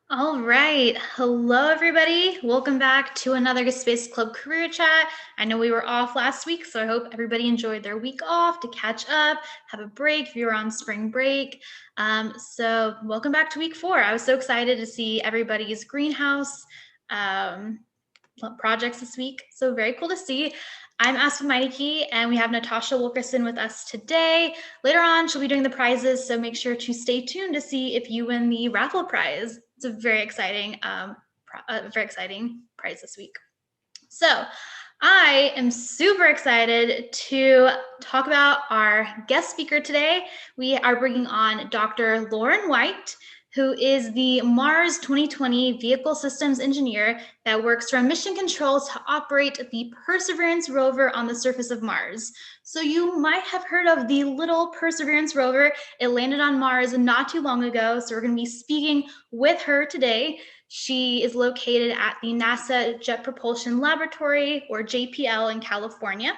All right. Hello, everybody. Welcome back to another Space Club Career Chat. I know we were off last week, so I hope everybody enjoyed their week off to catch up, have a break if you were on spring break. So welcome back to week 4. I was so excited to see everybody's greenhouse projects this week. So very cool to see. I'm Aspen Meineke, and we have Natasha Wilkerson with us today. Later on, she'll be doing the prizes, so make sure to stay tuned to see if you win the Raffle prize. It's a very exciting prize this week. So I am super excited to talk about our guest speaker today. We are bringing on Dr. Lauren White, who is the Mars 2020 Vehicle Systems Engineer that works from mission control to operate the Perseverance rover on the surface of Mars. So you might have heard of the little Perseverance rover. It landed on Mars not too long ago, so we're going to be speaking with her today. She is located at the NASA Jet Propulsion Laboratory, or JPL, in California.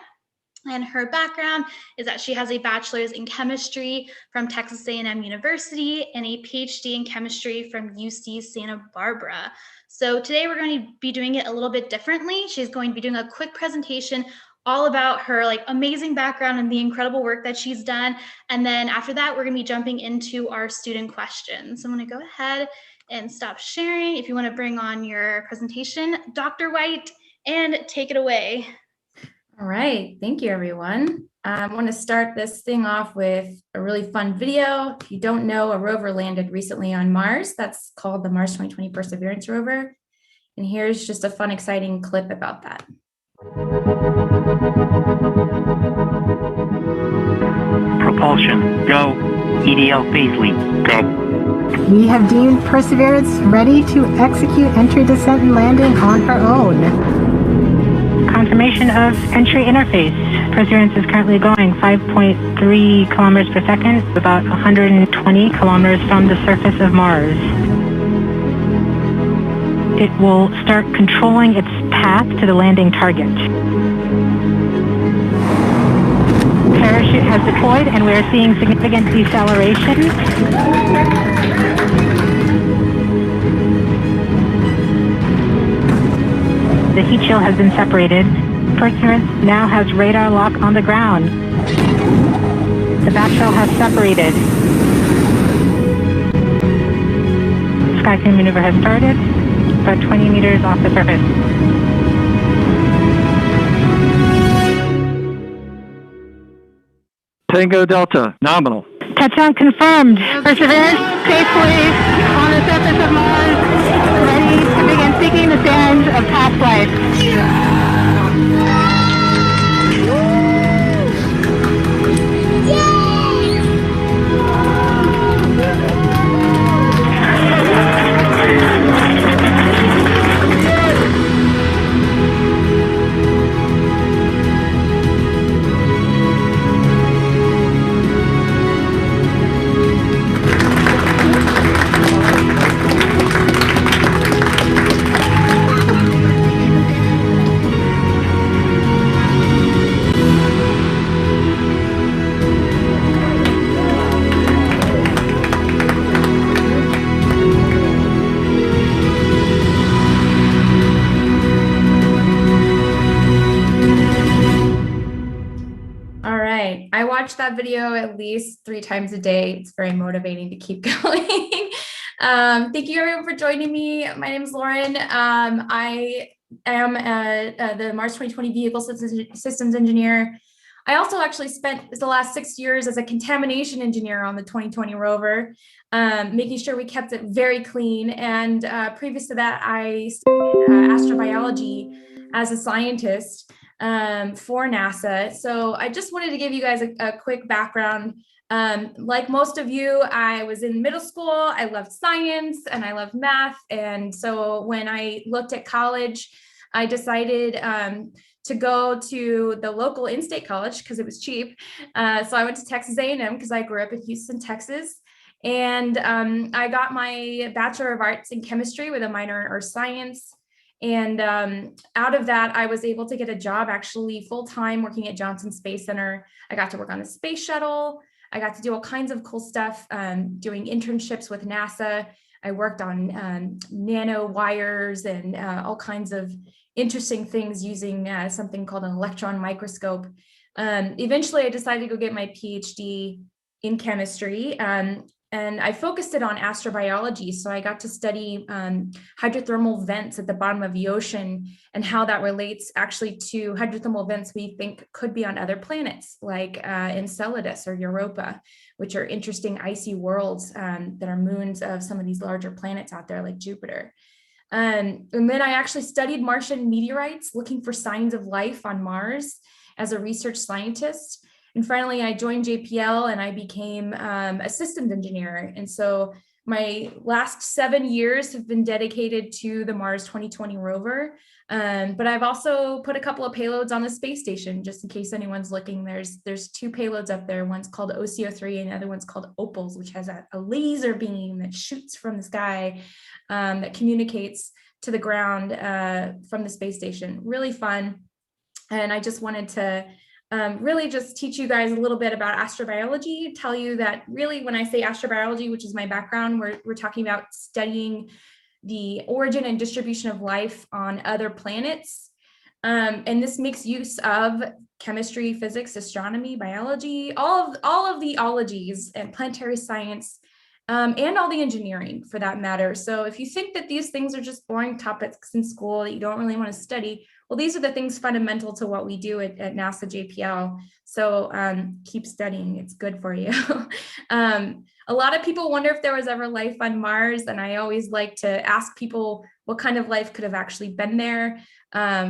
And her background is that she has a bachelor's in chemistry from Texas A&M University and a PhD in chemistry from UC Santa Barbara. So today we're going to be doing it a little bit differently. She's going to be doing a quick presentation all about her amazing background and the incredible work that she's done. And then after that, we're going to be jumping into our student questions. So I'm going to go ahead and stop sharing. If you want to bring on your presentation, Dr. White, and take it away. All right, thank you, everyone. I want to start this thing off with a really fun video. If you don't know, a rover landed recently on Mars. That's called the Mars 2020 Perseverance rover. And here's just a fun, exciting clip about that. Propulsion, go. EDL phase lead, go. We have deemed Perseverance ready to execute entry, descent, and landing on her own. Confirmation of entry interface. Perseverance is currently going 5.3 kilometers per second, about 120 kilometers from the surface of Mars. It will start controlling its path to the landing target. Parachute has deployed and we are seeing significant deceleration. The heat shield has been separated. Perseverance now has radar lock on the ground. The back shell has separated. Skycam maneuver has started, about 20 meters off the surface. Tango Delta, nominal. Touchdown confirmed. Perseverance safely on the surface of Mars, ready to begin seeking the sands of past life. I watch that video at least 3 times a day. It's very motivating to keep going. Thank you everyone for joining me. My name is Lauren. I am the Mars 2020 Vehicle Systems Engineer. I also actually spent the last 6 years as a contamination engineer on the 2020 rover, making sure we kept it very clean. And previous to that, I studied astrobiology as a scientist for NASA. So I just wanted to give you guys a quick background. Like most of you, I was in middle school. I loved science and I loved math. And so when I looked at college, I decided to go to the local in-state college because it was cheap. So I went to Texas A&M because I grew up in Houston, Texas. And I got my Bachelor of Arts in Chemistry with a minor in Earth Science. And out of that, I was able to get a job actually full-time working at Johnson Space Center. I got to work on the space shuttle. I got to do all kinds of cool stuff, doing internships with NASA. I worked on nano wires and all kinds of interesting things using something called an electron microscope. Eventually, I decided to go get my PhD in chemistry, and I focused it on astrobiology. So I got to study hydrothermal vents at the bottom of the ocean and how that relates actually to hydrothermal vents we think could be on other planets like Enceladus or Europa, which are interesting icy worlds that are moons of some of these larger planets out there like Jupiter. And then I actually studied Martian meteorites, looking for signs of life on Mars as a research scientist. And finally, I joined JPL and I became a systems engineer. And so my last 7 years have been dedicated to the Mars 2020 rover. But I've also put a couple of payloads on the space station, just in case anyone's looking. There's 2 payloads up there. One's called OCO3 and the other one's called Opals, which has a laser beam that shoots from the sky that communicates to the ground from the space station. Really fun. And I just wanted to really just teach you guys a little bit about astrobiology, tell you that really when I say astrobiology, which is my background, we're talking about studying the origin and distribution of life on other planets. And this makes use of chemistry, physics, astronomy, biology, all of the ologies and planetary science, and all the engineering for that matter. So if you think that these things are just boring topics in school that you don't really want to study, well, these are the things fundamental to what we do at NASA JPL. So keep studying, it's good for you. A lot of people wonder if there was ever life on Mars, and I always like to ask people what kind of life could have actually been there.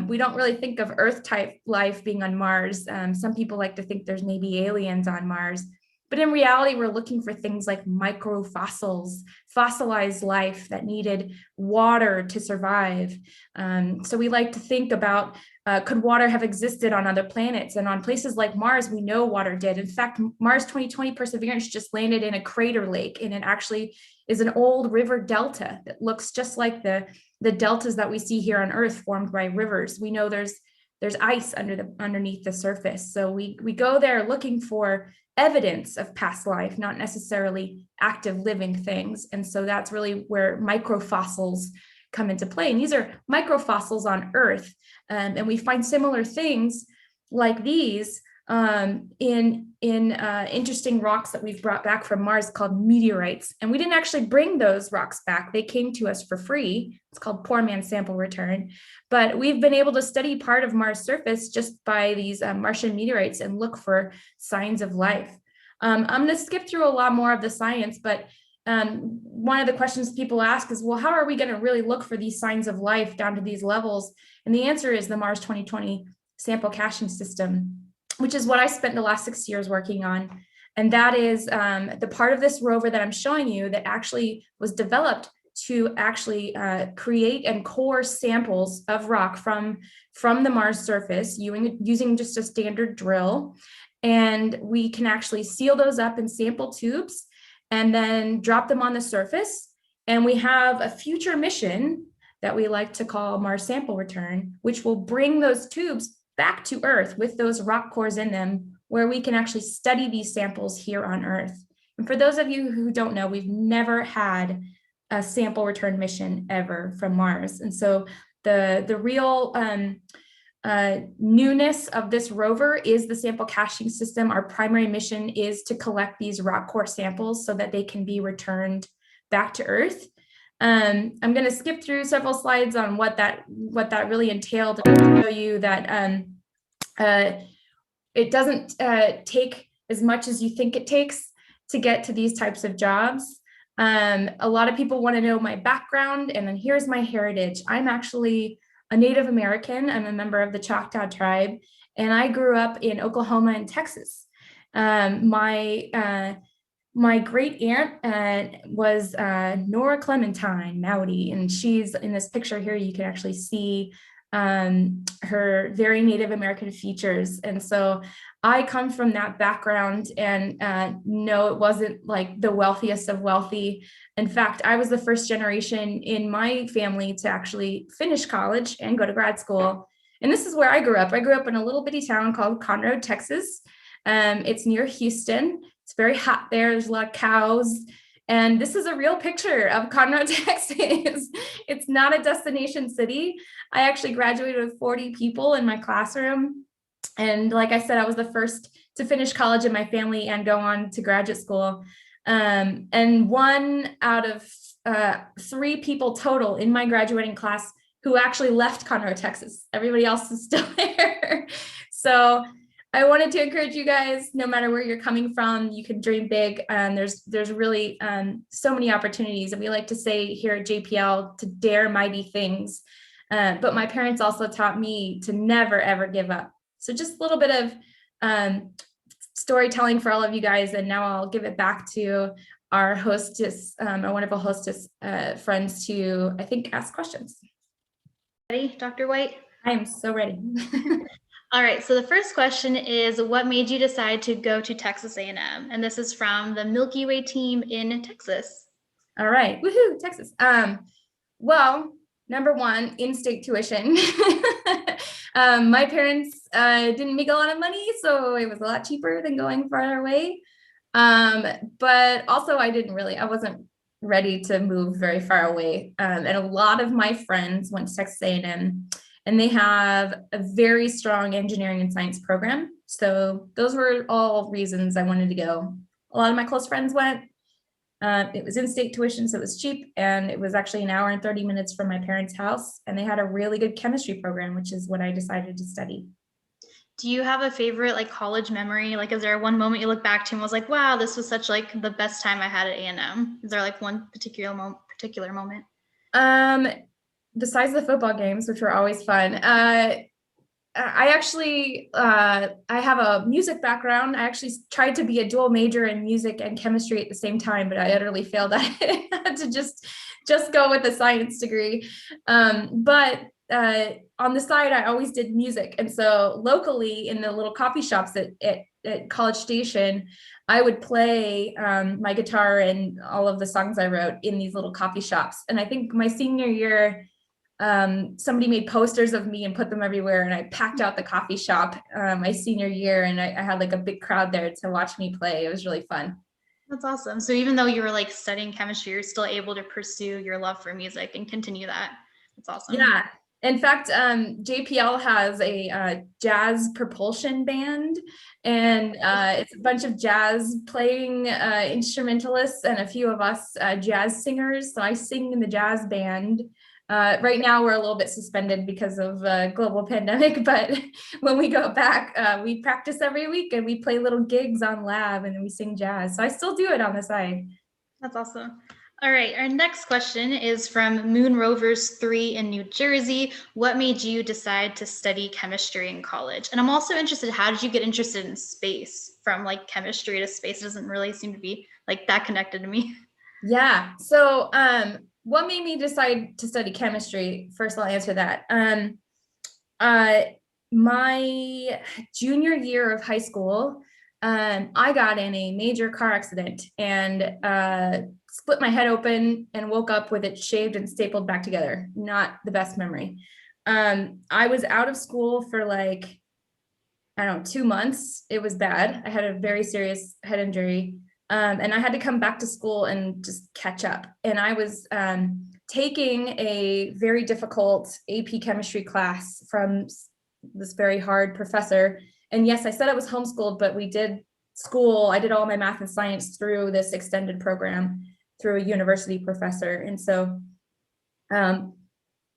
We don't really think of Earth type life being on Mars. Some people like to think there's maybe aliens on Mars. But in reality, we're looking for things like microfossils, fossilized life that needed water to survive. So we like to think about, could water have existed on other planets? And on places like Mars, we know water did. In fact, Mars 2020 Perseverance just landed in a crater lake, and it actually is an old river delta that looks just like the deltas that we see here on Earth formed by rivers. We know there's ice underneath the surface. So we go there looking for evidence of past life, not necessarily active living things. And so that's really where microfossils come into play. And these are microfossils on Earth. And we find similar things like these in interesting rocks that we've brought back from Mars called meteorites. And we didn't actually bring those rocks back. They came to us for free. It's called poor man's sample return. But we've been able to study part of Mars' surface just by these Martian meteorites and look for signs of life. I'm going to skip through a lot more of the science, but one of the questions people ask is, well, how are we going to really look for these signs of life down to these levels? And the answer is the Mars 2020 sample caching system, which is what I spent the last 6 years working on. And that is the part of this rover that I'm showing you that actually was developed to actually create and core samples of rock from the Mars surface using just a standard drill. And we can actually seal those up in sample tubes and then drop them on the surface. And we have a future mission that we like to call Mars Sample Return, which will bring those tubes back to Earth with those rock cores in them, where we can actually study these samples here on Earth. And for those of you who don't know, we've never had a sample return mission ever from Mars. And so the real newness of this rover is the sample caching system. Our primary mission is to collect these rock core samples so that they can be returned back to Earth. I'm going to skip through several slides on what that really entailed to show you that it doesn't take as much as you think it takes to get to these types of jobs. A lot of people want to know my background, and then here's my heritage. I'm actually a Native American. I'm a member of the Choctaw tribe, and I grew up in Oklahoma and Texas. My great aunt was Nora Clementine Mowdy, and she's in this picture here. You can actually see her very Native American features. And so I come from that background, and no, it wasn't like the wealthiest of wealthy. In fact, I was the first generation in my family to actually finish college and go to grad school. And this is where I grew up. I grew up in a little bitty town called Conroe, Texas. It's near Houston. It's very hot there. There's a lot of cows. And this is a real picture of Conroe, Texas. It's not a destination city. I actually graduated with 40 people in my classroom. And like I said, I was the first to finish college in my family and go on to graduate school. And one out of 3 people total in my graduating class who actually left Conroe, Texas. Everybody else is still there. So I wanted to encourage you guys, no matter where you're coming from, you can dream big. There's really so many opportunities. And we like to say here at JPL to dare mighty things. But my parents also taught me to never, ever give up. So just a little bit of storytelling for all of you guys. And now I'll give it back to our hostess, our wonderful hostess friends to, I think, ask questions. Ready, Dr. White? I am so ready. All right, so the first question is, what made you decide to go to Texas A&M? And this is from the Milky Way team in Texas. All right, woohoo, Texas. Well, number one, in-state tuition. My parents didn't make a lot of money, so it was a lot cheaper than going farther away. But also I wasn't ready to move very far away. And a lot of my friends went to Texas A&M, and they have a very strong engineering and science program. So those were all reasons I wanted to go. A lot of my close friends went. It was in-state tuition, so it was cheap, and it was actually an hour and 30 minutes from my parents' house, and they had a really good chemistry program, which is what I decided to study. Do you have a favorite like college memory? Like, is there one moment you look back to and was like, wow, this was such like the best time I had at A&M? Is there like one particular moment? Besides the football games, which were always fun, I have a music background. I actually tried to be a dual major in music and chemistry at the same time, but I utterly failed at it. I had to just go with a science degree. But on the side, I always did music. And so locally in the little coffee shops at College Station, I would play my guitar and all of the songs I wrote in these little coffee shops. And I think my senior year, somebody made posters of me and put them everywhere, and I packed out the coffee shop my senior year, and I had like a big crowd there to watch me play. It was really fun. That's awesome. So even though you were like studying chemistry, you're still able to pursue your love for music and continue that. That's awesome. Yeah. In fact, JPL has a jazz propulsion band, and it's a bunch of jazz playing instrumentalists and a few of us jazz singers. So I sing in the jazz band. Right now we're a little bit suspended because of global pandemic, but when we go back, we practice every week and we play little gigs on lab, and then we sing jazz. So I still do it on the side. That's awesome. All right, our next question is from Moon Rovers 3 in New Jersey. What made you decide to study chemistry in college? And I'm also interested, how did you get interested in space? From like chemistry to space, it doesn't really seem to be like that connected to me. Yeah, so what made me decide to study chemistry? First, I'll answer that. My junior year of high school, I got in a major car accident and split my head open and woke up with it shaved and stapled back together. Not the best memory. I was out of school for like, I don't know, 2 months. It was bad. I had a very serious head injury. And I had to come back to school and just catch up. And I was taking a very difficult AP chemistry class from this very hard professor. And yes, I said I was homeschooled, but we did school. I did all my math and science through this extended program through a university professor. And so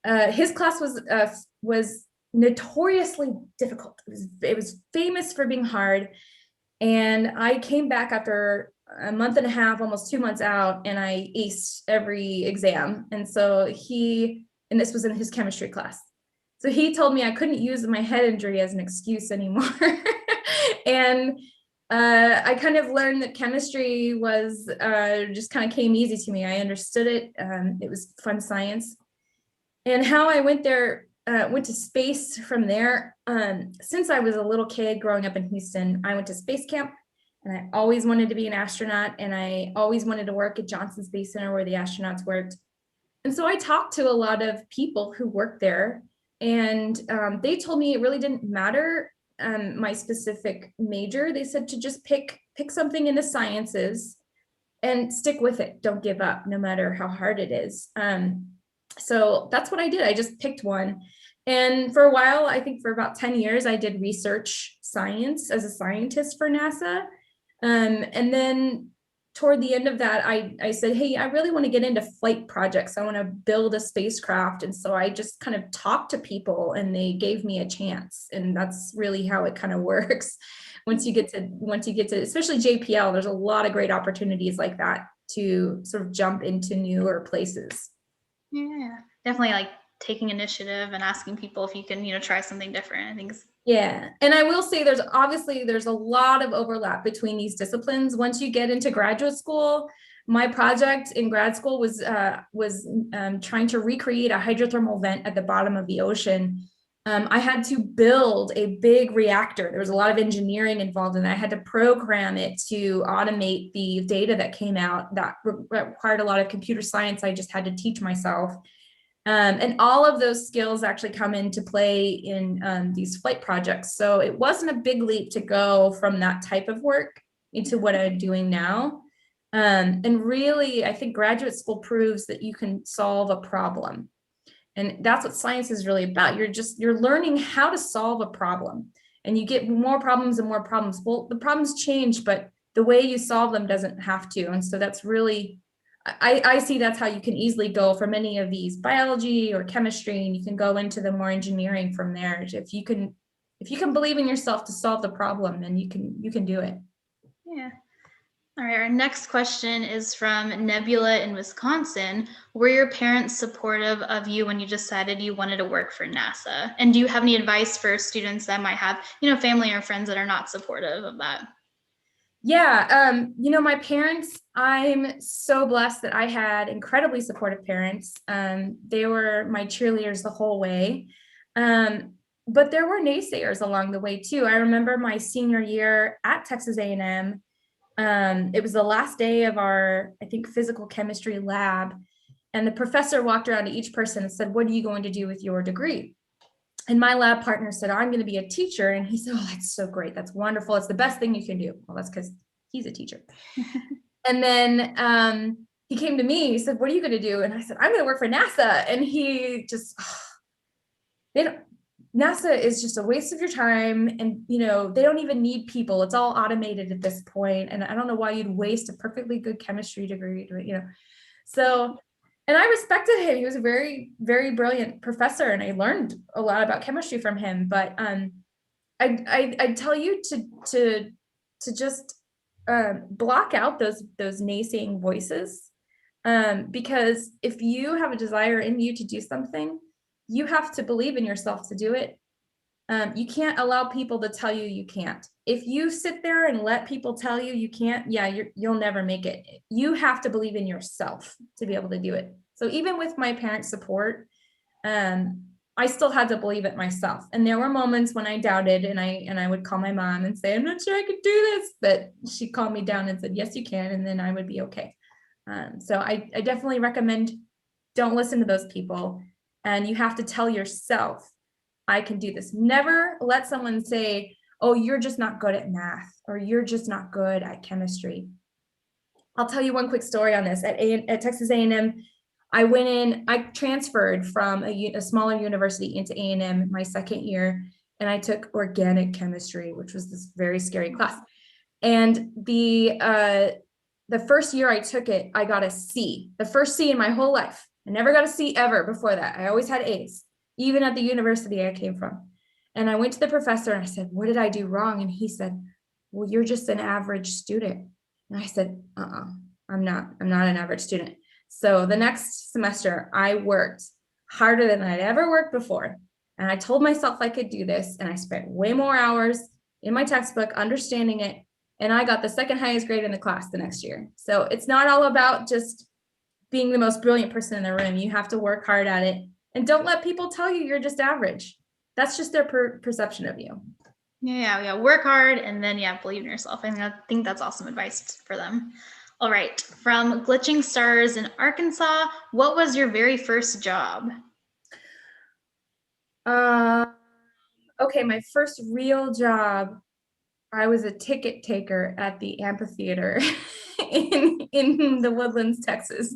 his class was notoriously difficult. It was famous for being hard. And I came back after a month and a half, almost 2 months out, and I aced every exam. And so and this was in his chemistry class. So he told me I couldn't use my head injury as an excuse anymore. And I kind of learned that chemistry was just kind of came easy to me. I understood it. It was fun science. And how I went to space from there. Since I was a little kid growing up in Houston, I went to space camp, and I always wanted to be an astronaut, and I always wanted to work at Johnson Space Center where the astronauts worked. And so I talked to a lot of people who worked there, and they told me it really didn't matter my specific major. They said to just pick something in the sciences and stick with it. Don't give up, no matter how hard it is. So that's what I did. I just picked one. And for a while, I think for about 10 years, I did research science as a scientist for NASA. And then toward the end of that, I said, hey, I really want to get into flight projects. I want to build a spacecraft. And so I just kind of talked to people and they gave me a chance. And that's really how it kind of works. Once you get to, especially JPL, there's a lot of great opportunities like that to sort of jump into newer places. Yeah, definitely like taking initiative and asking people if you can, try something different. I think yeah. And I will say there's a lot of overlap between these disciplines. Once you get into graduate school, my project in grad school was trying to recreate a hydrothermal vent at the bottom of the ocean. I had to build a big reactor. There was a lot of engineering involved in that. I had to program it to automate the data that came out. That required a lot of computer science. I just had to teach myself. And all of those skills actually come into play in these flight projects. So it wasn't a big leap to go from that type of work into what I'm doing now. And really, I think graduate school proves that you can solve a problem. And that's what science is really about. You're learning how to solve a problem, and you get more problems and more problems. Well, the problems change, but the way you solve them doesn't have to. And so that's really, I see that's how you can easily go from any of these biology or chemistry, and you can go into the more engineering from there. If you can believe in yourself to solve the problem, then you can do it. Yeah. All right, our next question is from Nebula in Wisconsin. Were your parents supportive of you when you decided you wanted to work for NASA? And do you have any advice for students that might have, family or friends that are not supportive of that? Yeah, my parents, I'm so blessed that I had incredibly supportive parents. They were my cheerleaders the whole way. But there were naysayers along the way too. I remember my senior year at Texas A&M. It was the last day of our, I think, physical chemistry lab. And the professor walked around to each person and said, what are you going to do with your degree? And my lab partner said, I'm going to be a teacher. And he said, oh, that's so great. That's wonderful. It's the best thing you can do. Well, that's because he's a teacher. And then he came to me, he said, what are you going to do? And I said, I'm going to work for NASA. And he just, NASA is just a waste of your time. And, they don't even need people. It's all automated at this point. And I don't know why you'd waste a perfectly good chemistry degree, So, and I respected him. He was a very, very brilliant professor, and I learned a lot about chemistry from him. But I tell you to just block out those naysaying voices, because if you have a desire in you to do something, you have to believe in yourself to do it. You can't allow people to tell you you can't. If you sit there and let people tell you you can't, you'll never make it. You have to believe in yourself to be able to do it. So even with my parents' support, I still had to believe it myself. And there were moments when I doubted, and I would call my mom and say, I'm not sure I could do this, but she calmed me down and said, yes, you can. And then I would be okay. So I definitely recommend, don't listen to those people. And you have to tell yourself, I can do this. Never let someone say, oh, you're just not good at math, or you're just not good at chemistry. I'll tell you one quick story on this. At Texas A&M, I transferred from a smaller university into A&M my second year, and I took organic chemistry, which was this very scary class. And the first year I took it, I got a C, the first C in my whole life. I never got a C ever before that. I always had A's, even at the university I came from. And I went to the professor and I said, what did I do wrong? And he said, well, you're just an average student. And I said, I'm not an average student. So the next semester I worked harder than I'd ever worked before. And I told myself I could do this. And I spent way more hours in my textbook understanding it. And I got the second highest grade in the class the next year. So it's not all about just being the most brilliant person in the room. You have to work hard at it. And don't let people tell you you're just average. That's just their perception of you. Yeah. Work hard, and then believe in yourself. I think that's awesome advice for them. All right. From Glitching Stars in Arkansas, what was your very first job? Okay, my first real job. I was a ticket taker at the amphitheater in the Woodlands, Texas.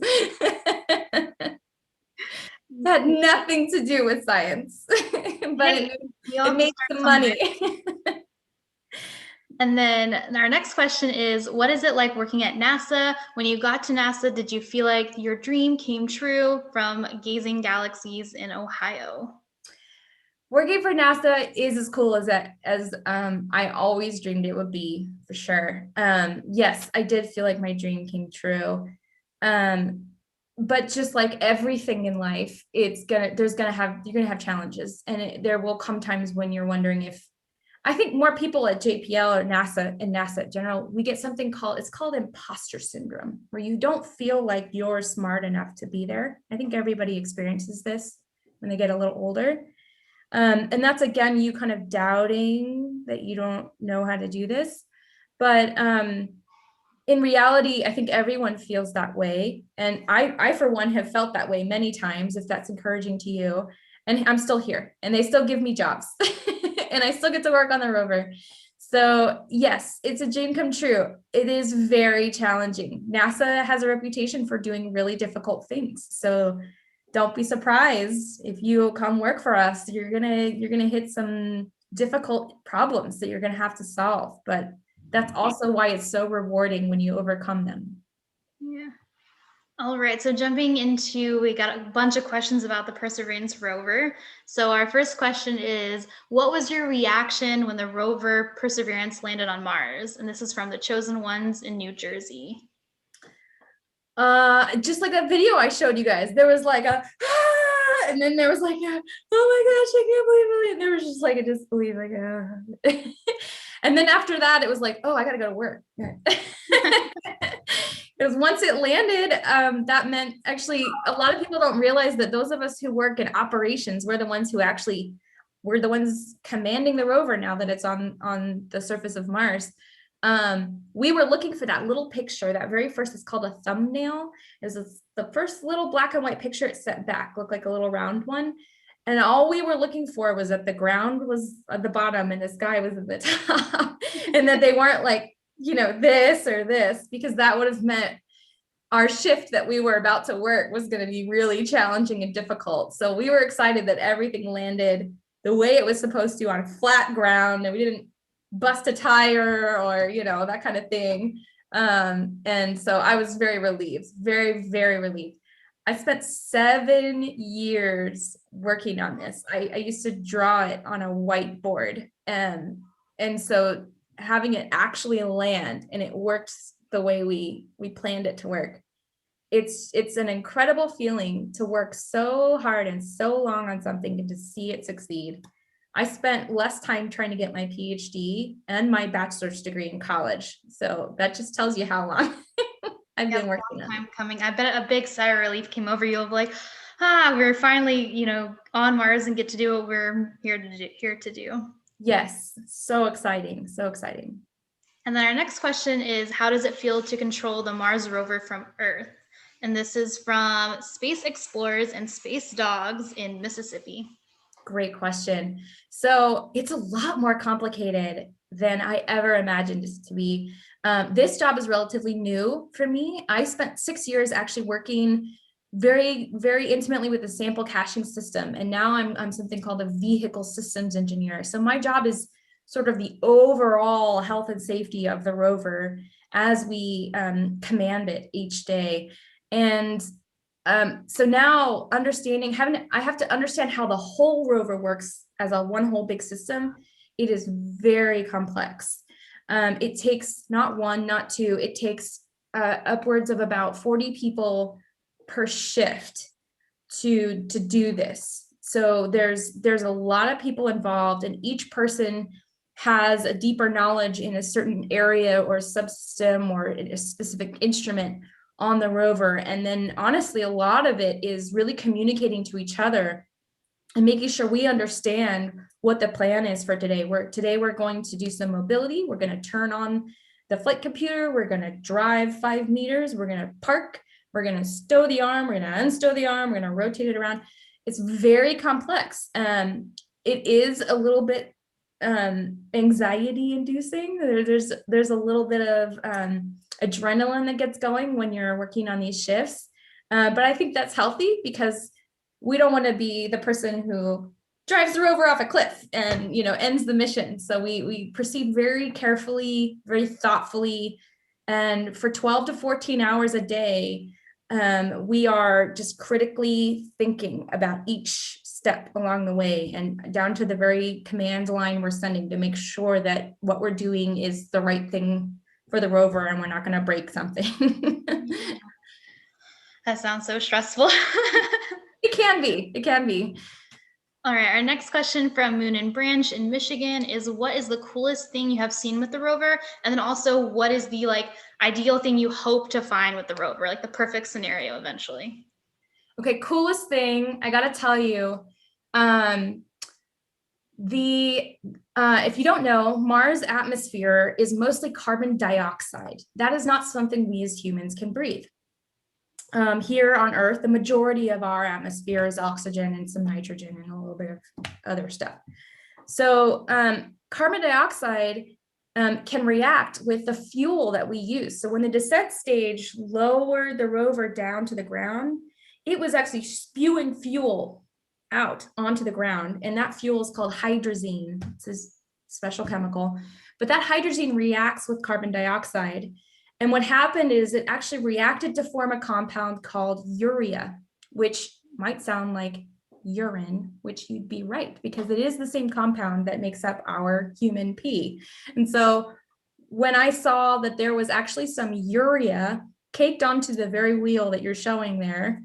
Had nothing to do with science, but Hey, it made some money. And then our next question is, what is it like working at NASA? When you got to NASA, did you feel like your dream came true from gazing galaxies in Ohio? Working for NASA is as cool as I always dreamed it would be, for sure. Yes, I did feel like my dream came true. But just like everything in life, you're gonna have challenges, and there will come times when you're wondering if, I think more people at JPL or NASA and NASA in general, we get something called imposter syndrome, where you don't feel like you're smart enough to be there. I think everybody experiences this when they get a little older. And that's, again, you kind of doubting that you don't know how to do this. But in reality, I think everyone feels that way. And I, for one, have felt that way many times, if that's encouraging to you. And I'm still here, and they still give me jobs. And I still get to work on the rover. So yes, it's a dream come true. It is very challenging. NASA has a reputation for doing really difficult things. So don't be surprised if you come work for us. You're gonna hit some difficult problems that you're gonna have to solve. But that's also why it's so rewarding when you overcome them. Yeah. All right, so jumping into, we got a bunch of questions about the Perseverance rover. So our first question is, what was your reaction when the rover Perseverance landed on Mars? And this is from the Chosen Ones in New Jersey. Just like that video I showed you guys, there was like a, and then there was like a, oh my gosh, I can't believe it. There was just like a disbelief, like, and then after that, it was like, oh, I gotta go to work. Because once it landed, that meant, actually, a lot of people don't realize that those of us who work in operations, we're the ones commanding the rover now that it's on the surface of Mars. We were looking for that little picture, that very first, it's called a thumbnail. It was the first little black and white picture it sent back, looked like a little round one. And all we were looking for was that the ground was at the bottom and the sky was at the top, and that they weren't like, this or this, because that would have meant our shift that we were about to work was going to be really challenging and difficult. So we were excited that everything landed the way it was supposed to, on flat ground, and we didn't bust a tire or, that kind of thing. And so I was very relieved, very, very relieved. I spent 7 years working on this. I used to draw it on a whiteboard. And so having it actually land and it worked the way we planned it to work, it's an incredible feeling to work so hard and so long on something and to see it succeed. I spent less time trying to get my PhD and my bachelor's degree in college. So that just tells you how long I've been working on it. Coming. I bet a big sigh of relief came over you of like, we're finally, on Mars and get to do what we're here to do. Yes, so exciting, so exciting. And then our next question is, how does it feel to control the Mars rover from Earth? And this is from Space Explorers and Space Dogs in Mississippi. Great question. So it's a lot more complicated than I ever imagined it to be. This job is relatively new for me. I spent 6 years actually working very, very intimately with the sample caching system. And now I'm something called a vehicle systems engineer. So my job is sort of the overall health and safety of the rover as we command it each day. And so now I have to understand how the whole rover works as one whole big system. It is very complex. It takes not one, not two, it takes upwards of about 40 people per shift to do this. So there's a lot of people involved, and each person has a deeper knowledge in a certain area or subsystem or a specific instrument on the rover. And then honestly, a lot of it is really communicating to each other and making sure we understand what the plan is for today. Today we're going to do some mobility. We're going to turn on the flight computer. We're going to drive 5 meters. We're going to park. We're going to stow the arm. We're going to unstow the arm. We're going to rotate it around. It's very complex. It is a little bit anxiety inducing. There's a little bit of adrenaline that gets going when you're working on these shifts. But I think that's healthy because we don't want to be the person who drives the rover off a cliff and, ends the mission. So we proceed very carefully, very thoughtfully. And for 12 to 14 hours a day, we are just critically thinking about each step along the way and down to the very command line we're sending to make sure that what we're doing is the right thing for the rover and we're not going to break something. That sounds so stressful. It can be. All right, our next question from Moon and Branch in Michigan is, what is the coolest thing you have seen with the rover? And then also, what is the ideal thing you hope to find with the rover, the perfect scenario eventually? Okay, coolest thing, I gotta tell you, if you don't know, Mars' atmosphere is mostly carbon dioxide. That is not something we as humans can breathe. Here on Earth, the majority of our atmosphere is oxygen and some nitrogen and a little bit of other stuff. So carbon dioxide can react with the fuel that we use. So when the descent stage lowered the rover down to the ground, it was actually spewing fuel out onto the ground. And that fuel is called hydrazine. It's a special chemical. But that hydrazine reacts with carbon dioxide. And what happened is it actually reacted to form a compound called urea, which might sound like urine, which you'd be right, because it is the same compound that makes up our human pee. And so when I saw that there was actually some urea caked onto the very wheel that you're showing there,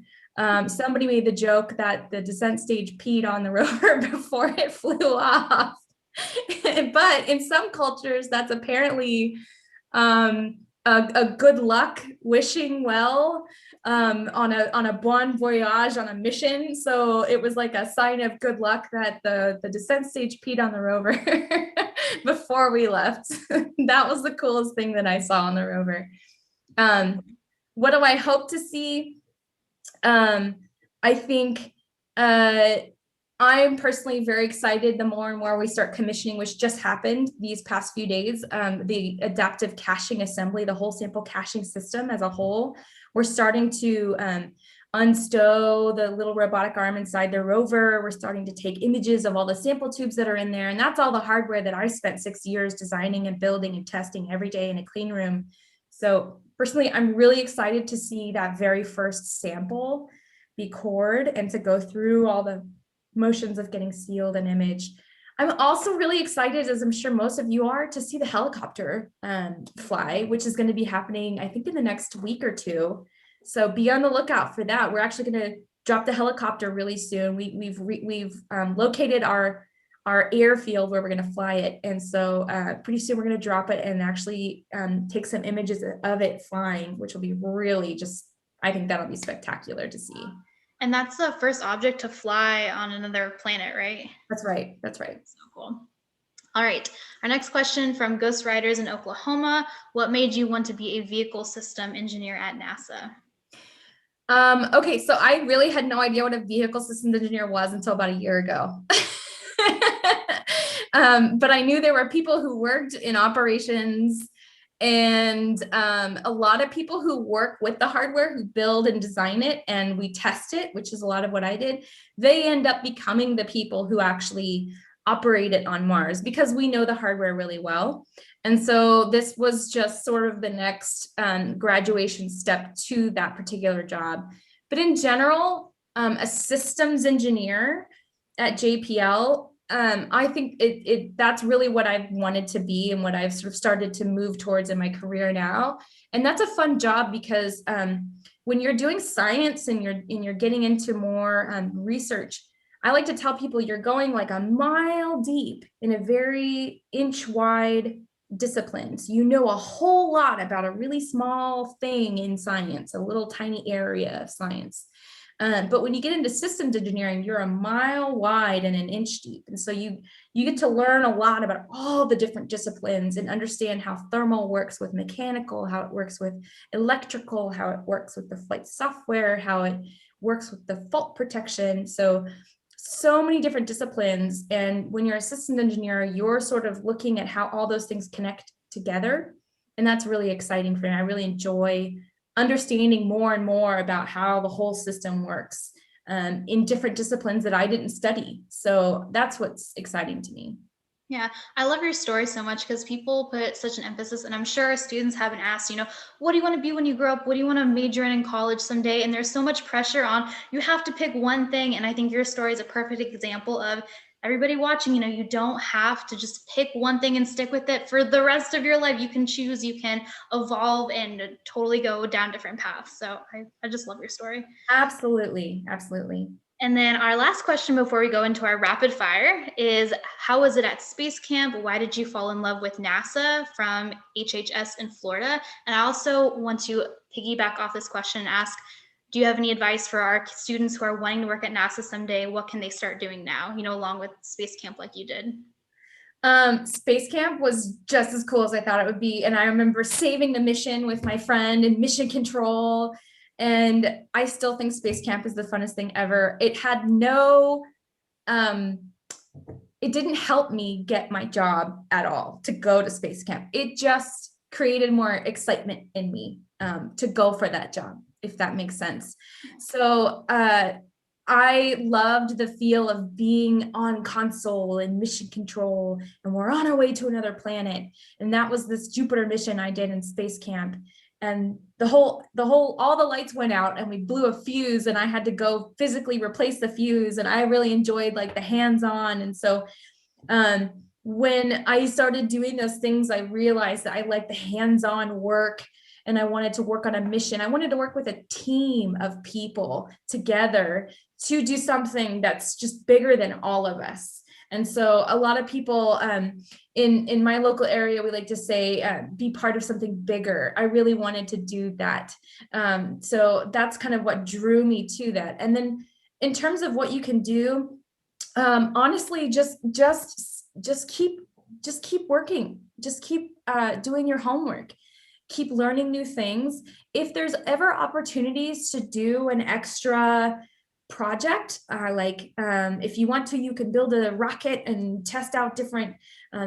somebody made the joke that the descent stage peed on the rover before it flew off. But in some cultures, that's apparently a good luck, wishing well on a bon voyage, on a mission. So it was like a sign of good luck that the descent stage peed on the rover before we left. That was the coolest thing that I saw on the rover. What do I hope to see? I think I'm personally very excited the more and more we start commissioning, which just happened these past few days, the adaptive caching assembly, the whole sample caching system as a whole. We're starting to unstow the little robotic arm inside the rover. We're starting to take images of all the sample tubes that are in there. And that's all the hardware that I spent 6 years designing and building and testing every day in a clean room. So personally, I'm really excited to see that very first sample be cored and to go through all the motions of getting sealed and imaged. I'm also really excited, as I'm sure most of you are, to see the helicopter fly, which is going to be happening, I think, in the next week or two. So be on the lookout for that. We're actually going to drop the helicopter really soon. We've located our airfield where we're going to fly it, and so pretty soon we're going to drop it and actually take some images of it flying, which will be really I think that'll be spectacular to see. And that's the first object to fly on another planet, right? That's right. So cool. All right. Our next question from Ghost Riders in Oklahoma. What made you want to be a vehicle system engineer at NASA? Okay, so I really had no idea what a vehicle systems engineer was until about a year ago. But I knew there were people who worked in operations and a lot of people who work with the hardware, who build and design it, and we test it, which is a lot of what I did. They end up becoming the people who actually operate it on Mars because we know the hardware really well. And so this was just sort of the next graduation step to that particular job. But in general, a systems engineer at JPL, I think that's really what I've wanted to be and what I've sort of started to move towards in my career now. And that's a fun job because when you're doing science and you're getting into more research, I like to tell people you're going like a mile deep in a very inch wide discipline. So you know a whole lot about a really small thing in science, a little tiny area of science. But when you get into systems engineering, you're a mile wide and an inch deep. And so you get to learn a lot about all the different disciplines and understand how thermal works with mechanical, how it works with electrical, how it works with the flight software, how it works with the fault protection. So so many different disciplines. And when you're a systems engineer, you're sort of looking at how all those things connect together. And that's really exciting for me. I really enjoy understanding more and more about how the whole system works in different disciplines that I didn't study. So that's what's exciting to me. Yeah, I love your story so much because people put such an emphasis, and I'm sure students haven't asked, what do you want to be when you grow up? What do you want to major in college someday? And there's so much pressure on, you have to pick one thing. And I think your story is a perfect example of everybody watching, you don't have to just pick one thing and stick with it for the rest of your life. You can choose, you can evolve and totally go down different paths. So I just love your story. Absolutely. Absolutely. And then our last question before we go into our rapid fire is, how was it at space camp? Why did you fall in love with NASA from HHS in Florida? And I also want to piggyback off this question and ask, do you have any advice for our students who are wanting to work at NASA someday? What can they start doing now, along with space camp like you did? Space camp was just as cool as I thought it would be. And I remember saving the mission with my friend in mission control. And I still think space camp is the funnest thing ever. It had it didn't help me get my job at all to go to space camp. It just created more excitement in me to go for that job, if that makes sense. So I loved the feel of being on console and mission control, and we're on our way to another planet. And that was this Jupiter mission I did in space camp. And all the lights went out and we blew a fuse, and I had to go physically replace the fuse. And I really enjoyed like the hands-on. And so when I started doing those things, I realized that I liked the hands-on work, and I wanted to work on a mission. I wanted to work with a team of people together to do something that's just bigger than all of us. And so a lot of people in my local area, we like to say, be part of something bigger. I really wanted to do that. So that's kind of what drew me to that. And then in terms of what you can do, honestly, just keep working, just keep doing your homework, keep learning new things. If there's ever opportunities to do an extra project, if you want to, you can build a rocket and test out different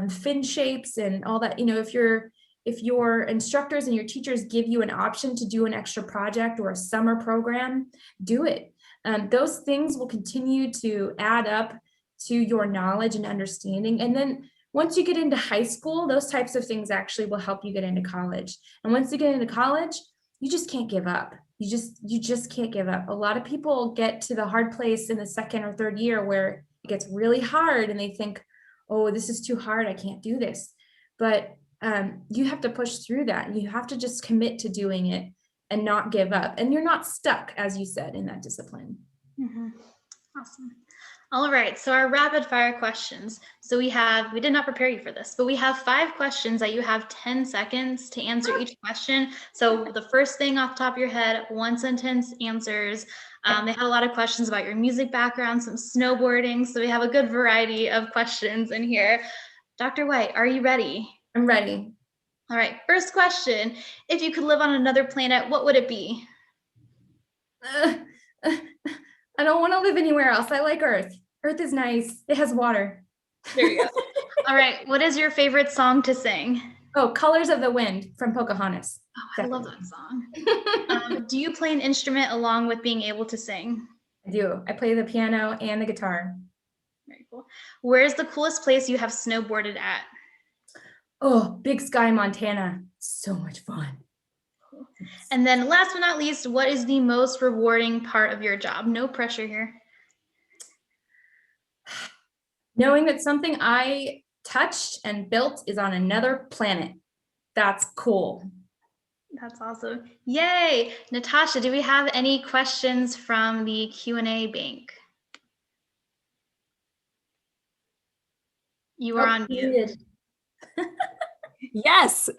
fin shapes and all that. If your instructors and your teachers give you an option to do an extra project or a summer program, do it. Those things will continue to add up to your knowledge and understanding. And then once you get into high school, those types of things actually will help you get into college. And once you get into college, you just can't give up. You just can't give up. A lot of people get to the hard place in the second or third year where it gets really hard and they think, oh, this is too hard, I can't do this. But you have to push through that, and you have to just commit to doing it and not give up. And you're not stuck, as you said, in that discipline. Mm-hmm. Awesome. All right, so our rapid fire questions. So we did not prepare you for this, but we have 5 questions that you have 10 seconds to answer each question. So the first thing off the top of your head, 1 sentence answers. They had a lot of questions about your music background, some snowboarding. So we have a good variety of questions in here. Dr. White, are you ready? I'm ready. All right, first question. If you could live on another planet, what would it be? I don't want to live anywhere else. I like Earth. Earth is nice. It has water. There you go. All right. What is your favorite song to sing? Oh, Colors of the Wind from Pocahontas. Oh, I love that song. Do you play an instrument along with being able to sing? I do. I play the piano and the guitar. Very cool. Where is the coolest place you have snowboarded at? Oh, Big Sky, Montana. So much fun. Cool. And then last but not least, what is the most rewarding part of your job? No pressure here. Knowing that something I touched and built is on another planet. That's cool. That's awesome. Yay. Natasha, do we have any questions from the Q&A bank? You are on mute. Yes.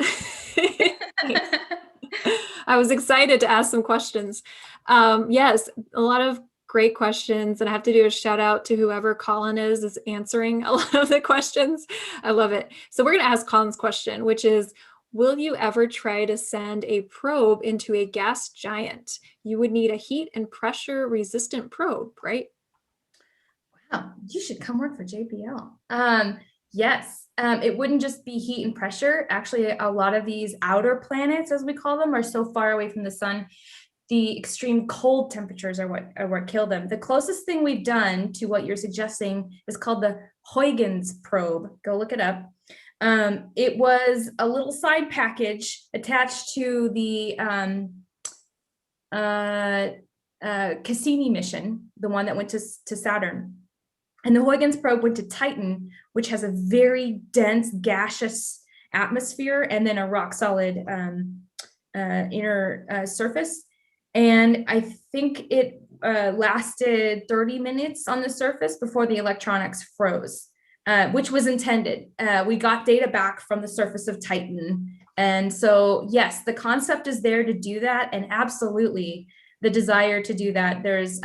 I was excited to ask some questions. Yes, a lot of great questions, and I have to do a shout out to whoever Colin is answering a lot of the questions. I love it. So we're going to ask Colin's question, which is, will you ever try to send a probe into a gas giant? You would need a heat and pressure resistant probe, right? Oh, you should come work for JPL. Yes, it wouldn't just be heat and pressure. Actually, a lot of these outer planets, as we call them, are so far away from the sun. The extreme cold temperatures are what kill them. The closest thing we've done to what you're suggesting is called the Huygens probe. Go look it up. It was a little side package attached to the Cassini mission, the one that went to Saturn. And the Huygens probe went to Titan, which has a very dense gaseous atmosphere and then a rock solid inner surface. And I think it lasted 30 minutes on the surface before the electronics froze, which was intended. We got data back from the surface of Titan. And so, yes, the concept is there to do that. And absolutely, the desire to do that. There's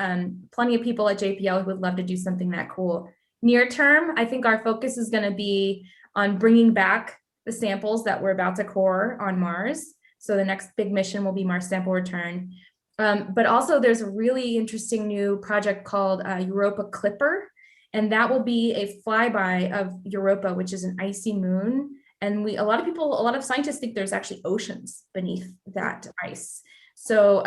plenty of people at JPL who would love to do something that cool. Near term, I think our focus is going to be on bringing back the samples that we're about to core on Mars. So the next big mission will be Mars sample return. But also there's a really interesting new project called Europa Clipper, and that will be a flyby of Europa, which is an icy moon. And a lot of scientists think there's actually oceans beneath that ice. So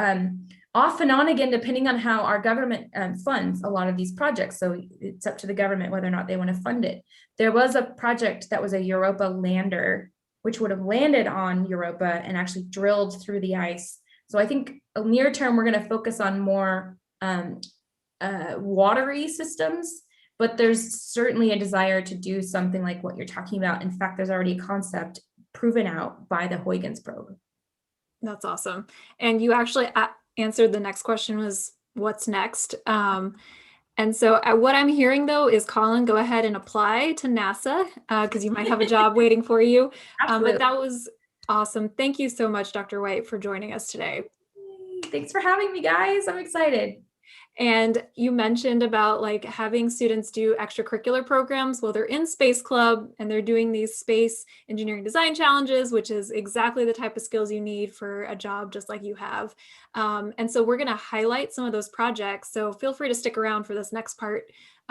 off and on again, depending on how our government funds a lot of these projects. So it's up to the government whether or not they want to fund it. There was a project that was a Europa lander, which would have landed on Europa and actually drilled through the ice. So I think near term, we're going to focus on more watery systems, but there's certainly a desire to do something like what you're talking about. In fact, there's already a concept proven out by the Huygens probe. That's awesome. And you actually answered the next question was what's next? And so what I'm hearing though is Colin, go ahead and apply to NASA because you might have a job waiting for you. But that was awesome. Thank you so much, Dr. White, for joining us today. Thanks for having me, guys. I'm excited. And you mentioned about like having students do extracurricular programs. Well, they're in Space Club and they're doing these space engineering design challenges, which is exactly the type of skills you need for a job just like you have. And so we're going to highlight some of those projects. So feel free to stick around for this next part.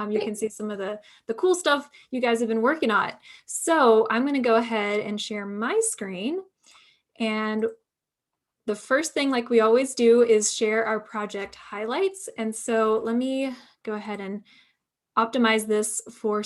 You can see some of the cool stuff you guys have been working on. So I'm going to go ahead and share my screen. And the first thing, like we always do, is share our project highlights. And so let me go ahead and optimize this for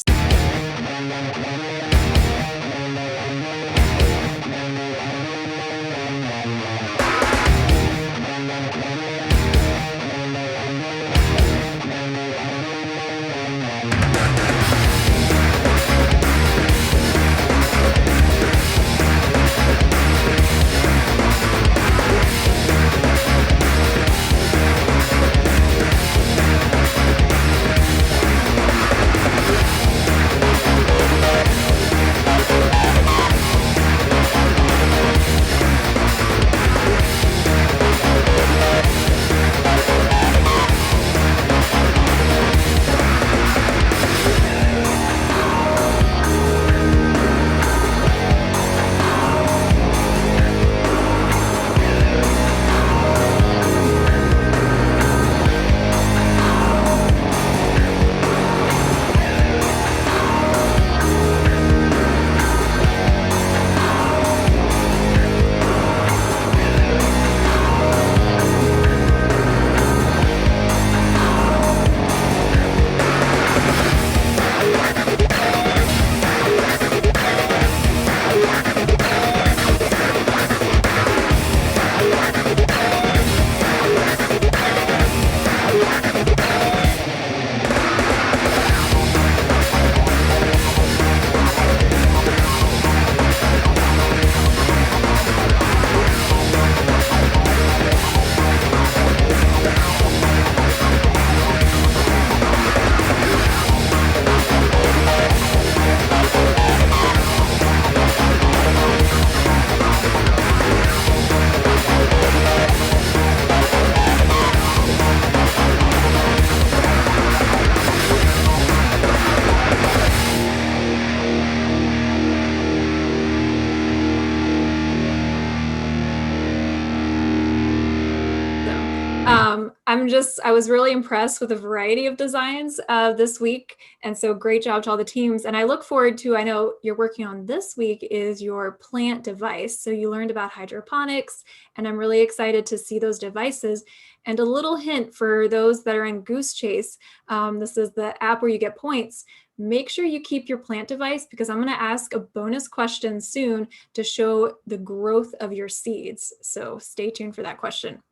I was really impressed with the variety of designs this week. And so great job to all the teams. And I look forward to, I know you're working on this week is your plant device. So you learned about hydroponics, and I'm really excited to see those devices. And a little hint for those that are in Goose Chase, this is the app where you get points. Make sure you keep your plant device, because I'm going to ask a bonus question soon to show the growth of your seeds. So stay tuned for that question.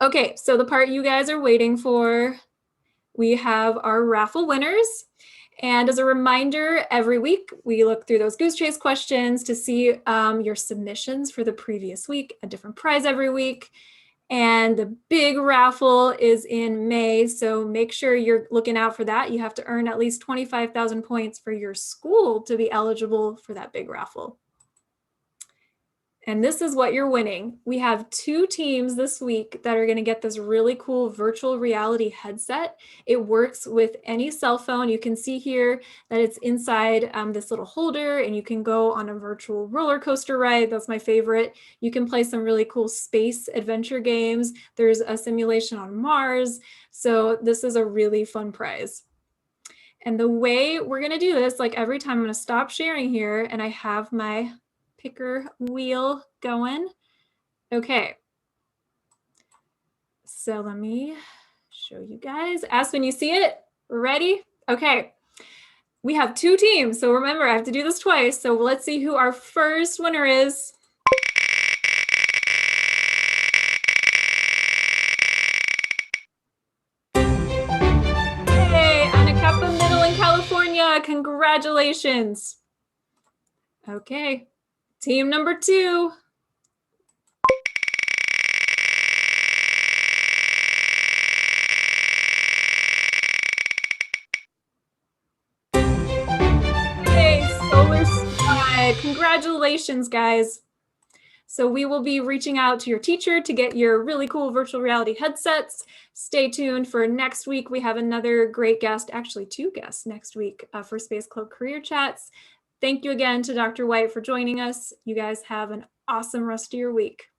Okay, so the part you guys are waiting for, we have our raffle winners. And as a reminder, every week we look through those Goose Chase questions to see your submissions for the previous week, a different prize every week. And the big raffle is in May, so make sure you're looking out for that. You have to earn at least 25,000 points for your school to be eligible for that big raffle. And this is what you're winning. We have 2 teams this week that are going to get this really cool virtual reality headset. It works with any cell phone. You can see here that it's inside this little holder, and you can go on a virtual roller coaster ride. That's my favorite. You can play some really cool space adventure games. There's a simulation on Mars. So this is a really fun prize. And the way we're going to do this, like every time, I'm going to stop sharing here, and I have my picker wheel going. Okay. So let me show you guys. Ask when you see it. We're ready? Okay. We have 2 teams. So remember, I have to do this twice. So let's see who our first winner is. Hey, Anacapa Middle in California. Congratulations. Okay. Team number 2. Hey, Solar Squad. Congratulations, guys. So we will be reaching out to your teacher to get your really cool virtual reality headsets. Stay tuned for next week. We have another great guest, actually 2 guests next week for Space Club Career Chats. Thank you again to Dr. White for joining us. You guys have an awesome rest of your week.